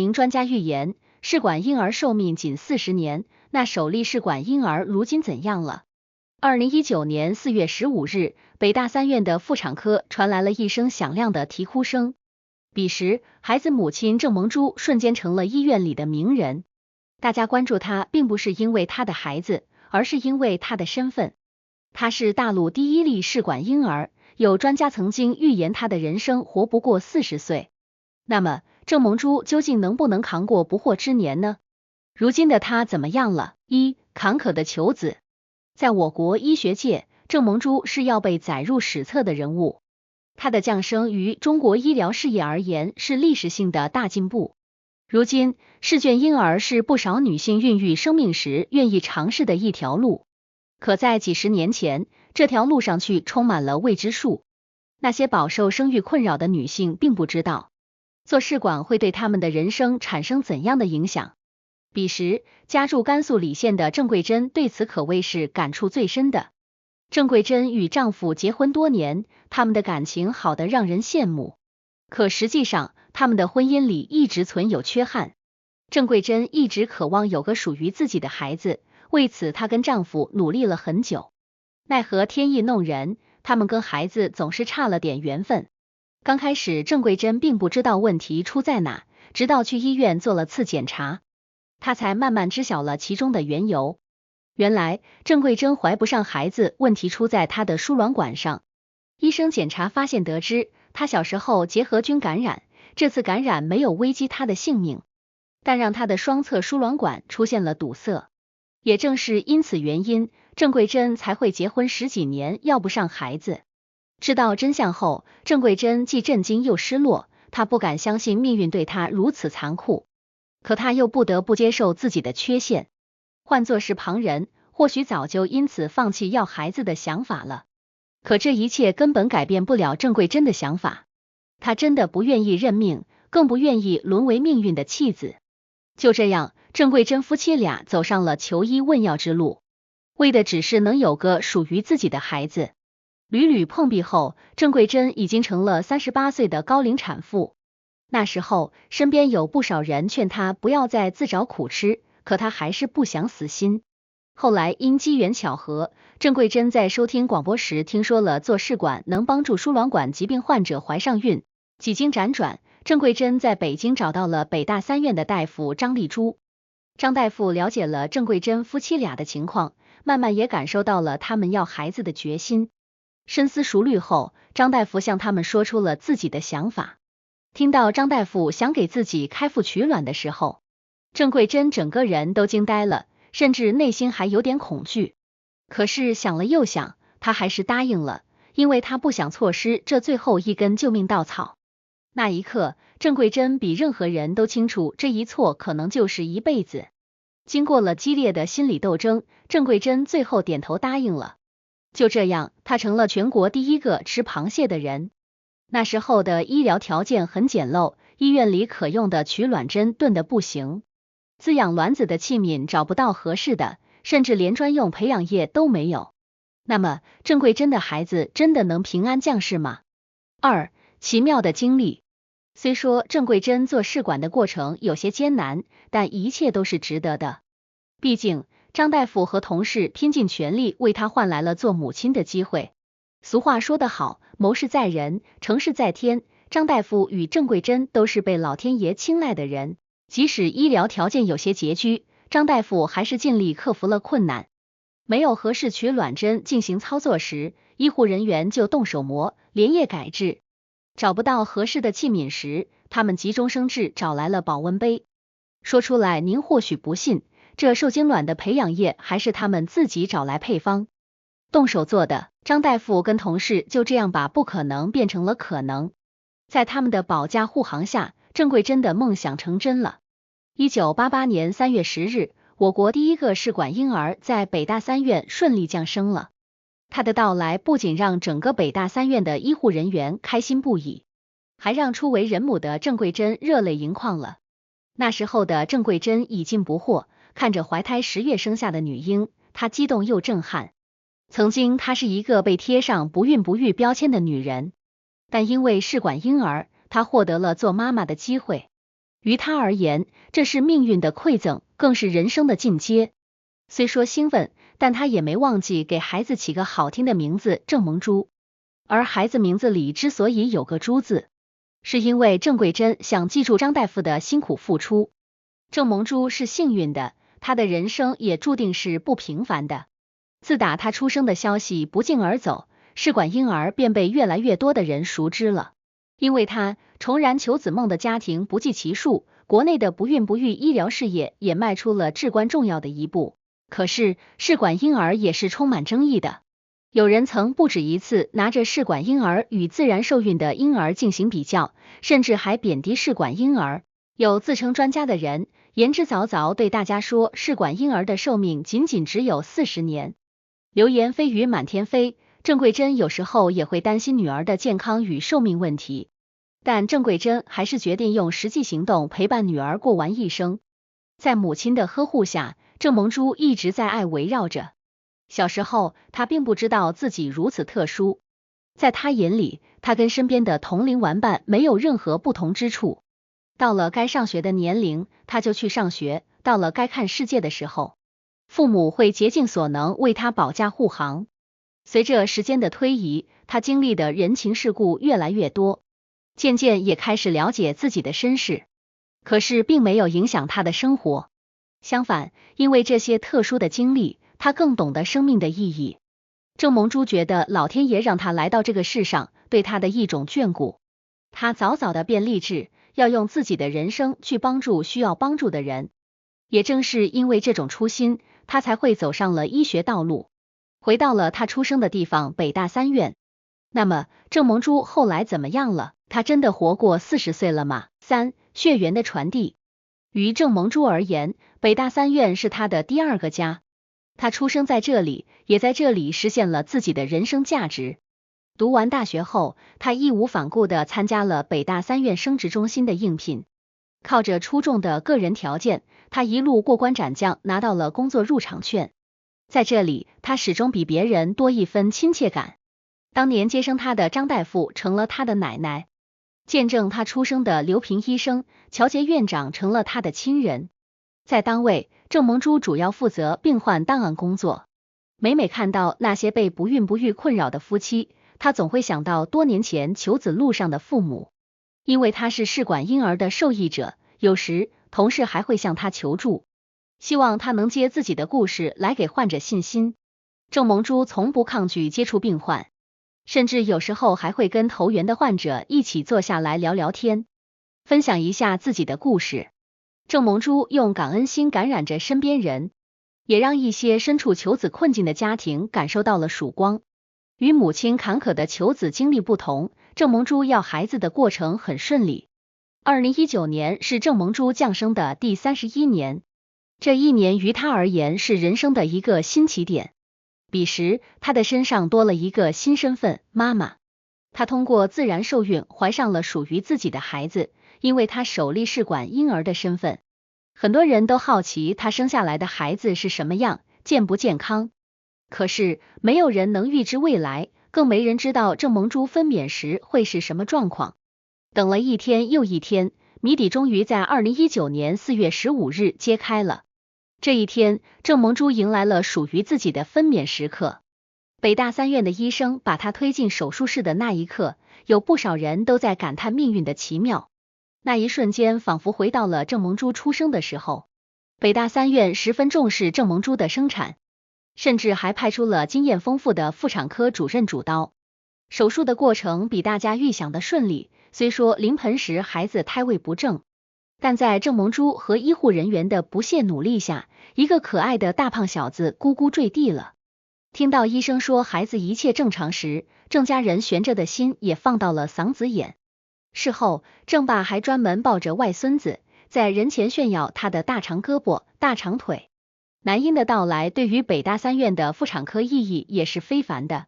名专家预言，试管婴儿寿命仅40年，那首例试管婴儿如今怎样了？2019年4月15日，北大3院的妇产科传来了一声响亮的啼哭声。彼时，孩子母亲郑萌珠瞬间成了医院里的名人。大家关注她，并不是因为她的孩子，而是因为她的身份。她是大陆第一例试管婴儿，有专家曾经预言她的人生活不过40岁。那么，郑萌珠究竟能不能扛过不惑之年呢？如今的她怎么样了？1. 坎坷的求子。在我国医学界，郑萌珠是要被载入史册的人物。她的降生于中国医疗事业而言是历史性的大进步。如今，试卷婴儿是不少女性孕育生命时愿意尝试的一条路。可在几十年前，这条路上去充满了未知数。那些饱受生育困扰的女性并不知道，做试管会对她们的人生产生怎样的影响。彼时，家住甘肃礼县的郑桂珍对此可谓是感触最深的。郑桂珍与丈夫结婚多年，他们的感情好得让人羡慕。可实际上，他们的婚姻里一直存有缺憾。郑桂珍一直渴望有个属于自己的孩子，为此她跟丈夫努力了很久。奈何天意弄人，他们跟孩子总是差了点缘分。刚开始，郑桂珍并不知道问题出在哪，直到去医院做了次检查，她才慢慢知晓了其中的缘由。原来，郑桂珍怀不上孩子，问题出在她的输卵管上。医生检查发现得知，她小时候结核菌感染，这次感染没有危及她的性命，但让她的双侧输卵管出现了堵塞。也正是因此原因，郑桂珍才会结婚10几年要不上孩子。知道真相后，郑桂珍既震惊又失落，她不敢相信命运对她如此残酷，可她又不得不接受自己的缺陷。换作是旁人，或许早就因此放弃要孩子的想法了。可这一切根本改变不了郑桂珍的想法，她真的不愿意认命，更不愿意沦为命运的弃子。就这样，郑桂珍夫妻俩走上了求医问药之路，为的只是能有个属于自己的孩子。屡屡碰壁后，郑桂珍已经成了38岁的高龄产妇。那时候，身边有不少人劝她不要再自找苦吃，可她还是不想死心。后来因机缘巧合，郑桂珍在收听广播时听说了做试管能帮助输卵管疾病患者怀上孕。几经辗转，郑桂珍在北京找到了北大3院的大夫张丽珠。张大夫了解了郑桂珍夫妻俩的情况，慢慢也感受到了他们要孩子的决心。深思熟虑后，张大夫向他们说出了自己的想法。听到张大夫想给自己开腹取卵的时候，郑桂珍整个人都惊呆了，甚至内心还有点恐惧。可是想了又想，她还是答应了，因为她不想错失这最后一根救命稻草。那一刻，郑桂珍比任何人都清楚，这一错可能就是一辈子。经过了激烈的心理斗争，郑桂珍最后点头答应了。就这样，她成了全国第一个吃螃蟹的人。那时候的医疗条件很简陋，医院里可用的取卵针钝得不行，滋养卵子的器皿找不到合适的，甚至连专用培养液都没有。那么，郑桂珍的孩子真的能平安降世吗？2. 奇妙的经历。虽说郑桂珍做试管的过程有些艰难，但一切都是值得的。毕竟，张大夫和同事拼尽全力为她换来了做母亲的机会。俗话说得好，谋事在人，成事在天。张大夫与郑桂珍都是被老天爷青睐的人，即使医疗条件有些拮据，张大夫还是尽力克服了困难。没有合适取卵针进行操作时，医护人员就动手磨，连夜改制。找不到合适的器皿时，他们急中生智找来了保温杯。说出来您或许不信，这受精卵的培养液还是他们自己找来配方，动手做的。张大夫跟同事就这样把不可能变成了可能。在他们的保驾护航下，郑桂珍的梦想成真了。1988年3月10日，我国第一个试管婴儿在北大3院顺利降生了。他的到来不仅让整个北大3院的医护人员开心不已，还让初为人母的郑桂珍热泪盈眶了。那时候的郑桂珍已经不惑，看着怀胎10月生下的女婴，她激动又震撼。曾经她是一个被贴上不孕不育标签的女人，但因为试管婴儿，她获得了做妈妈的机会。于他而言，这是命运的馈赠，更是人生的进阶。虽说兴奋，但他也没忘记给孩子起个好听的名字郑萌珠。而孩子名字里之所以有个珠字，是因为郑桂珍想记住张大夫的辛苦付出。郑萌珠是幸运的，她的人生也注定是不平凡的。自打她出生的消息不胫而走，试管婴儿便被越来越多的人熟知了。因为她重燃求子梦的家庭不计其数，国内的不孕不育医疗事业也迈出了至关重要的一步。可是试管婴儿也是充满争议的，有人曾不止一次拿着试管婴儿与自然受孕的婴儿进行比较，甚至还贬低试管婴儿。有自称专家的人言之凿凿对大家说，试管婴儿的寿命仅仅只有40年。流言蜚语满天飞，郑桂珍有时候也会担心女儿的健康与寿命问题，但郑桂珍还是决定用实际行动陪伴女儿过完一生。在母亲的呵护下，郑萌珠一直在爱围绕着。小时候，她并不知道自己如此特殊，在她眼里，她跟身边的同龄玩伴没有任何不同之处。到了该上学的年龄，她就去上学；到了该看世界的时候，父母会竭尽所能为她保驾护航。随着时间的推移，她经历的人情世故越来越多，渐渐也开始了解自己的身世。可是并没有影响她的生活，相反，因为这些特殊的经历，她更懂得生命的意义。郑萌珠觉得老天爷让她来到这个世上，对她的一种眷顾。她早早的便立志要用自己的人生去帮助需要帮助的人。也正是因为这种初心，她才会走上了医学道路，回到了她出生的地方北大三院。那么郑萌珠后来怎么样了？她真的活过40岁了吗？3. 血缘的传递。于郑萌珠而言，北大三院是她的第二个家。她出生在这里，也在这里实现了自己的人生价值。读完大学后，她义无反顾地参加了北大三院生殖中心的应聘。靠着出众的个人条件，她一路过关斩将，拿到了工作入场券。在这里，她始终比别人多一分亲切感。当年接生她的张大夫成了她的奶奶，见证她出生的刘平医生、乔杰院长成了她的亲人。在单位，郑萌珠主要负责病患档案工作。每看到那些被不孕不育困扰的夫妻，她总会想到多年前求子路上的父母。因为她是试管婴儿的受益者，有时同事还会向她求助，希望她能接自己的故事来给患者信心。郑萌珠从不抗拒接触病患，甚至有时候还会跟投缘的患者一起坐下来聊聊天，分享一下自己的故事。郑萌珠用感恩心感染着身边人，也让一些身处求子困境的家庭感受到了曙光。与母亲坎坷的求子经历不同，郑萌珠要孩子的过程很顺利。2019年是郑萌珠降生的第31年，这一年于她而言是人生的一个新起点。彼时，她的身上多了一个新身份——妈妈。她通过自然受孕怀上了属于自己的孩子，因为她首例试管婴儿的身份，很多人都好奇她生下来的孩子是什么样，健不健康。可是没有人能预知未来，更没人知道郑萌珠分娩时会是什么状况。等了一天又一天，谜底终于在2019年4月15日揭开了。这一天，郑萌珠迎来了属于自己的分娩时刻。北大三院的医生把她推进手术室的那一刻，有不少人都在感叹命运的奇妙。那一瞬间仿佛回到了郑萌珠出生的时候。北大三院十分重视郑萌珠的生产，甚至还派出了经验丰富的妇产科主任主刀。手术的过程比大家预想的顺利，虽说临盆时孩子胎位不正，但在郑萌珠和医护人员的不懈努力下，一个可爱的大胖小子咕咕坠地了。听到医生说孩子一切正常时，郑家人悬着的心也放到了嗓子眼。事后，郑爸还专门抱着外孙子，在人前炫耀他的大长胳膊、大长腿。男婴的到来对于北大三院的妇产科意义也是非凡的。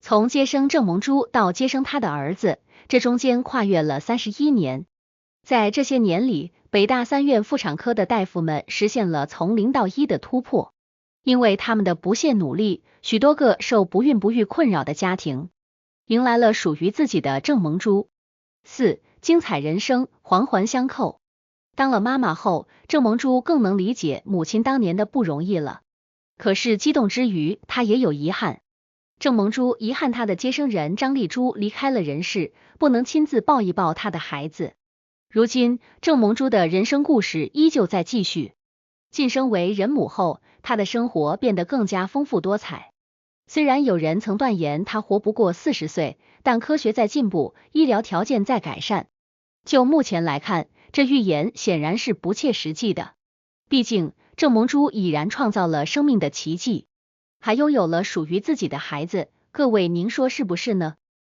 从接生郑萌珠到接生他的儿子，这中间跨越了31年。在这些年里，北大三院妇产科的大夫们实现了从0到1的突破。因为他们的不懈努力，许多个受不孕不育困扰的家庭迎来了属于自己的郑萌珠。4. 精彩人生，环环相扣。当了妈妈后，郑萌珠更能理解母亲当年的不容易了。可是激动之余，她也有遗憾。郑萌珠遗憾她的接生人张丽珠离开了人世，不能亲自抱一抱她的孩子。如今，郑萌珠的人生故事依旧在继续。晋升为人母后，她的生活变得更加丰富多彩。虽然有人曾断言她活不过40岁，但科学在进步，医疗条件在改善。就目前来看，这预言显然是不切实际的。毕竟，郑萌珠已然创造了生命的奇迹，还拥有了属于自己的孩子，各位您说是不是呢？